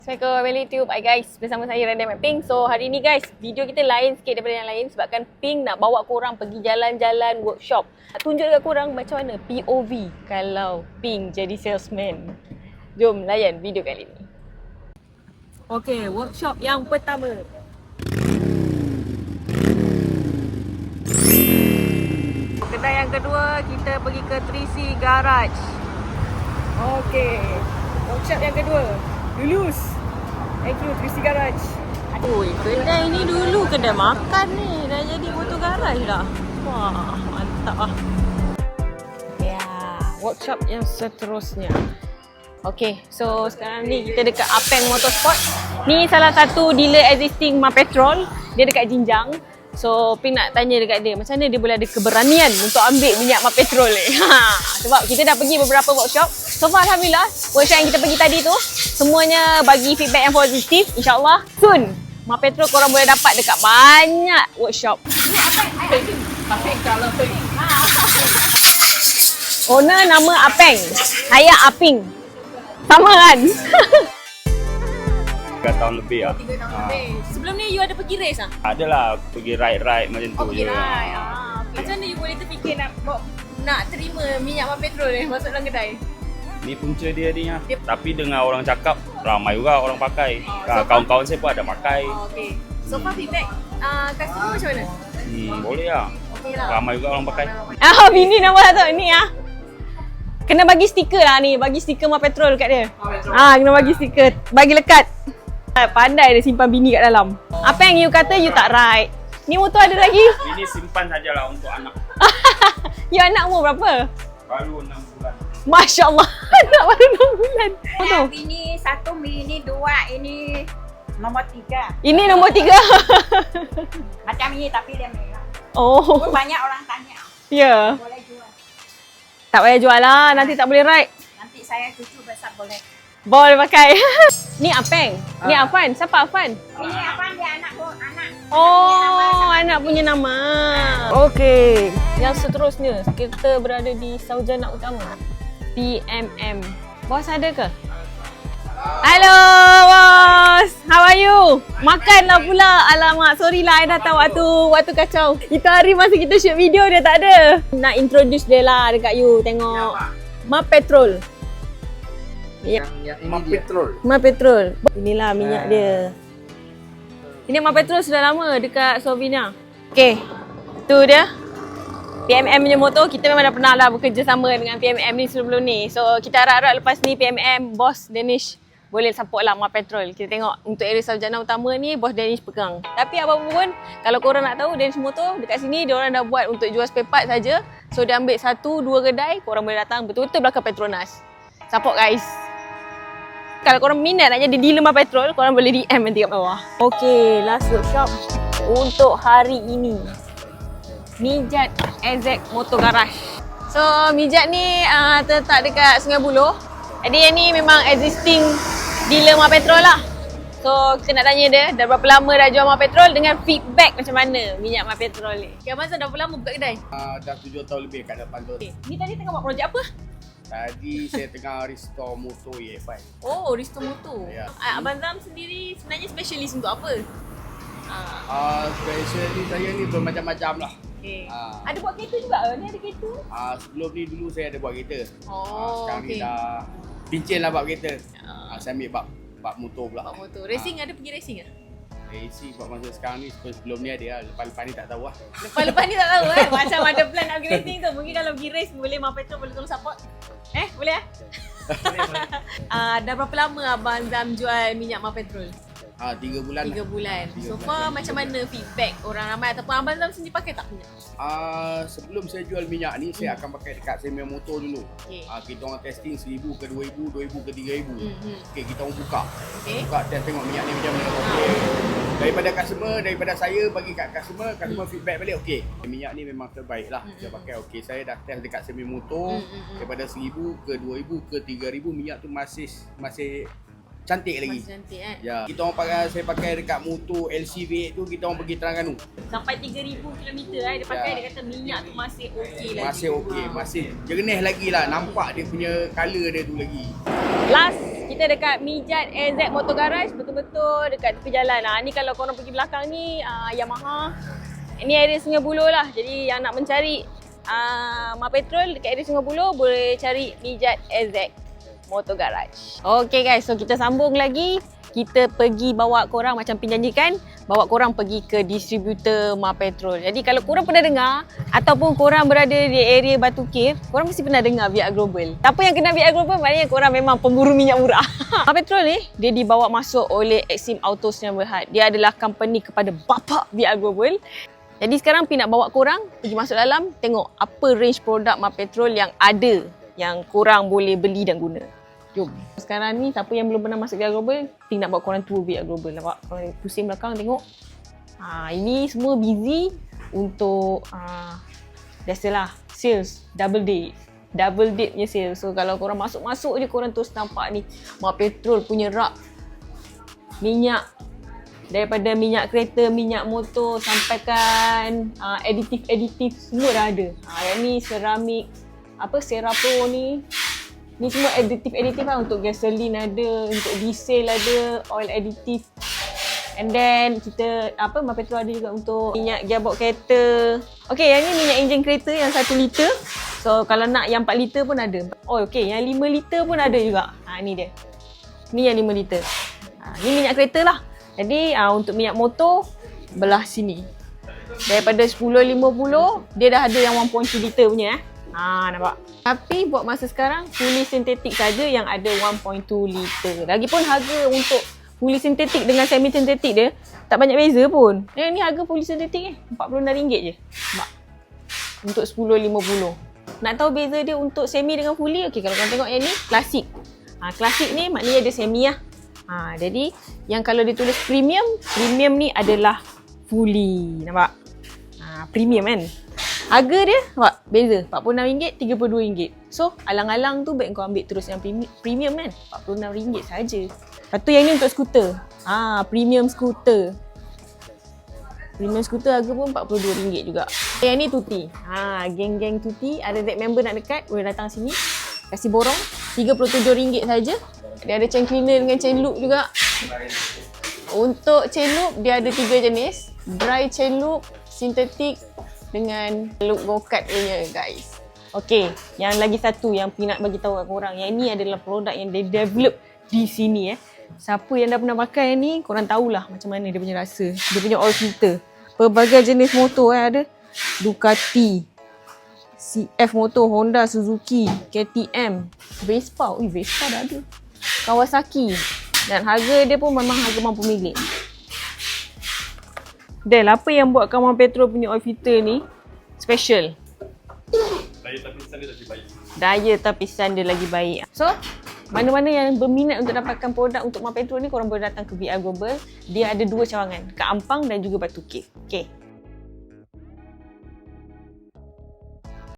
Assalamualaikum, Family Tube. Hi guys, bersama saya Radha Mat Pink. So hari ni guys, video kita lain sikit daripada yang lain sebabkan Pink nak bawa korang pergi jalan-jalan workshop. Nak tunjuk dekat korang macam mana POV kalau Pink jadi salesman. Jom layan video kali ni. Okay, workshop yang pertama. Kedai yang kedua, kita pergi ke 3C Garage. Okay, workshop yang kedua. Lulus. Thank you, 3C Garage. Oi, kedai ni dulu kedai makan ni. Dah jadi motor garage dah. Wah, mantap lah. Ya, workshop yang seterusnya. Okay, so sekarang ni kita dekat Apeng Motorsport. Ni salah satu dealer existing Ma Petrol. Dia dekat Jinjang. So, Pink nak tanya dekat dia, macam mana dia boleh ada keberanian untuk ambil minyak Ma Petrol ni? Sebab kita dah pergi beberapa workshop. So far, Alhamdulillah, workshop yang kita pergi tadi tu, semuanya bagi feedback yang positif. InsyaAllah, soon, Ma Petrol korang boleh dapat dekat banyak workshop. Apeng kalau Peng. Owner nama Apeng, saya Aping. Sama kan? 3 tahun lebih lah. 3 tahun lebih. Sebelum ni you ada pergi race lah? Adalah pergi ride-ride macam tu je. Okay. Macam mana you boleh terfikir nak terima minyak Ma Petrol ni masuk dalam kedai? Ni punca dia ni lah. Tapi dengar orang cakap, ramai juga orang pakai. Kawan-kawan saya pun ada pakai. Okay. So far feedback customer macam mana? Boleh lah. Okay lah. Ramai juga orang pakai. Bini nama lah tu. Ni ah. Kena bagi stiker lah ni. Bagi stiker Ma Petrol kat dia. Kena bagi stiker. Bagi lekat. Pandai dia simpan bini kat dalam. Apa yang you kata you tak ride? Ni motor ada lagi? Ini simpan sajalah untuk anak. You anak umur berapa? Baru 6 bulan. Masya Allah. Anak baru 6 bulan. Betul. Ini 1, ini 2, ini nombor 3. Ini nombor 3. Macam ini tapi dia merah. Oh. Banyak orang tanya. Ya. Boleh jual. Tak payah jual lah. Nanti tak boleh ride. Nanti saya cucu besar boleh. Boleh pakai. Ni Apeng. Ni Afan. Siapa Afan? Ini apa dia anak anak. Oh, anak punya nama. Okey. Yang seterusnya, kita berada di Sarjana Utama. PMM. Bos ada ke? Hello, bos. How are you? Makanlah pula. Alamak, sorry lah I datang waktu kacau. Itu hari masa kita shoot video dia tak ada. Nak introduce dia lah dekat you tengok. Ma Petrol. Yang ini Ma dia. Petrol. Ma Petrol. Inilah minyak dia. Ini Ma Petrol sudah lama dekat Slovenia. Okey. Tu dia. PMM punya motor, kita memang dah pernah lah bekerjasama dengan PMM ni sebelum ni. So kita harap-harap lepas ni PMM, Bos Danish boleh support lah Ma Petrol. Kita tengok untuk area Sarjana Utama ni Bos Danish pegang. Tapi apa pun, kalau korang nak tahu Danish Motor dekat sini dia orang dah buat untuk jual spare part saja. So dia ambil 1-2 kedai, korang boleh datang betul-betul belakang Petronas. Support guys. Kalau korang minat nak jadi dealer Ma Petrol, korang boleh DM nanti kat bawah. Okay, last workshop untuk hari ini. Mijat AZ Motor Garage. So, Mijat ni terletak dekat Sungai Buloh. Jadi yang ni memang existing dealer Ma Petrol lah. So, kita nak tanya dia, dah berapa lama dah jual Ma Petrol dengan feedback macam mana minyak Ma Petrol ni. Okay, Abang Zan dah berapa lama buka kedai? Dah 7 tahun lebih kat depan tu. Okay. Ni tadi tengah buat projek apa? Tadi saya tengah restore motor EFI. Oh, restore motor. Ya. Abang Zam sendiri sebenarnya specialist untuk apa? Specialist saya ni bermacam-macam lah. Okay. Ah. Ada buat kereta juga ke? Ni ada kereta? Sebelum ni dulu saya ada buat kereta. Oh, sekarang okey. ni dah pincin lah buat kereta. Saya ambil bab motor pula. Buat motor. Racing ada pergi racing ke? Racing buat masa sekarang ni, sebelum ni ada lah. Lepas-lepas ni tak tahu lah. Lepas-lepas ni tak tahu kan? Macam ada plan nak pergi racing tu. Mungkin kalau pergi race boleh Ma Petrol boleh tolong support. Boleh eh? Dah berapa lama Abang Zam jual minyak Ma Petrol? 3 bulan 3 lah. bulan. 3 So bulan. far macam mana feedback orang ramai ataupun Abang Zam sendiri pakai tak minyak? Sebelum saya jual minyak ni, saya akan pakai dekat semi motor dulu. Okay. Kita orang testing 1000 ke 2000, 2000 ke 3000. Okey, kita orang buka. Okay. Buka test tengok minyak ni macam mana. Okey. Daripada customer, daripada saya bagi kat customer feedback balik okey. Minyak ni memang terbaik lah. Saya pakai okey. Saya dah test dekat semi motor. Daripada 1000 ke 2000 ke 3000 minyak tu masih cantik lagi. Masih cantik kan? Ya. Kita orang pakai, saya pakai dekat motor LCV tu, kita orang pergi Terengganu. Sampai 3000 km dia pakai, dia kata minyak tu masih okey lagi. Masih okey, masih jernih lagi lah. Nampak dia punya colour dia tu lagi. Last Kita dekat Mijat AZ Motor Garage, betul-betul dekat tepi jalan. Ni kalau korang pergi belakang ni Yamaha. Ini area Sungai Buloh lah. Jadi yang nak mencari Mapetrol dekat area Sungai Buloh boleh cari Mijat AZ Motor Garage. Okay guys, so kita sambung lagi. Kita pergi bawa korang macam pinjanjikan, bawa korang pergi ke distributor Mapetrol. Jadi kalau korang pernah dengar ataupun korang berada di area Batu Cave, korang mesti pernah dengar VR Global. Siapa yang kenal VR Global, maknanya korang memang pemburu minyak murah. Mapetrol ni, dia dibawa masuk oleh Exim Auto Sdn Bhd. Dia adalah company kepada bapa VR Global. Jadi sekarang Pi nak bawa korang pergi masuk dalam, tengok apa range produk Mapetrol yang ada, yang korang boleh beli dan guna. Jom. Sekarang ni siapa yang belum pernah masuk VR Global, Pi nak bawa korang tour VR Global. Nampak? Korang pusing belakang tengok. Ini semua busy untuk biasalah sales double date. Double date punya sales. So kalau korang masuk-masuk je korang terus nampak ni Mapetrol punya rak minyak. Daripada minyak kereta, minyak motor sampaikan aditif-aditif semua dah ada. Yang ni ceramik, Serapro ni. Ni semua aditif-aditif lah, untuk gasolin ada, untuk diesel ada, oil additive. And then kita Mapetrol ada juga untuk minyak gearbox kereta. Okay, yang ni minyak enjin kereta yang 1 liter. So kalau nak yang 4 liter pun ada. Oh okay, yang 5 liter pun ada juga. Ni dia. Ni yang 5 liter. Ni minyak kereta lah. Jadi untuk minyak motor belah sini. Daripada 10.50 dia dah ada yang 1.2 liter punya nampak. Tapi buat masa sekarang fully sintetik saja yang ada 1.2 liter. Lagipun harga untuk fully sintetik dengan semi sintetik dia tak banyak beza pun. Ni harga fully sintetik RM46 je. Nampak? Untuk 10.50. Nak tahu beza dia untuk semi dengan fully? Okey, kalau korang tengok yang ni klasik. Klasik ni maknanya dia semi lah. Jadi yang kalau dia tulis premium, premium ni adalah fully. Nampak? Premium kan? Harga dia nampak beza, RM46, RM32. So alang-alang tu baik kau ambil terus yang premium kan, RM46 saja. Lepas tu yang ni untuk skuter. Premium skuter. Premium skuter harga pun RM42 juga. Yang ni tuti. Geng-geng tuti, ada Z member nak dekat, boleh datang sini. Kasih borong RM37 saja. Dia ada chain cleaner dengan chain loop juga. Untuk chain loop dia ada 3 jenis. Dry chain loop, sintetik dengan loop go-kart punya guys. Okay, yang lagi satu yang Pi nak bagi tahu kat korang. Yang ni adalah produk yang dia develop di sini Siapa yang dah pernah pakai ni, korang tahulah macam mana dia punya rasa. Dia punya oil filter. Pelbagai jenis motor ada. Ducati, CF motor, Honda, Suzuki, KTM, Vespa. Vespa dah ada. Kawasaki. Dan harga dia pun memang harga mampu milik. Del, apa yang buatkan Mapetrol punya oil filter ni special? Daya tapisan dia lagi baik. Daya tapisan dia lagi baik. So, mana-mana yang berminat untuk dapatkan produk untuk Mapetrol ni, korang boleh datang ke VR Global. Dia ada 2 cawangan, kat Ampang dan juga Batu Cave. Okay.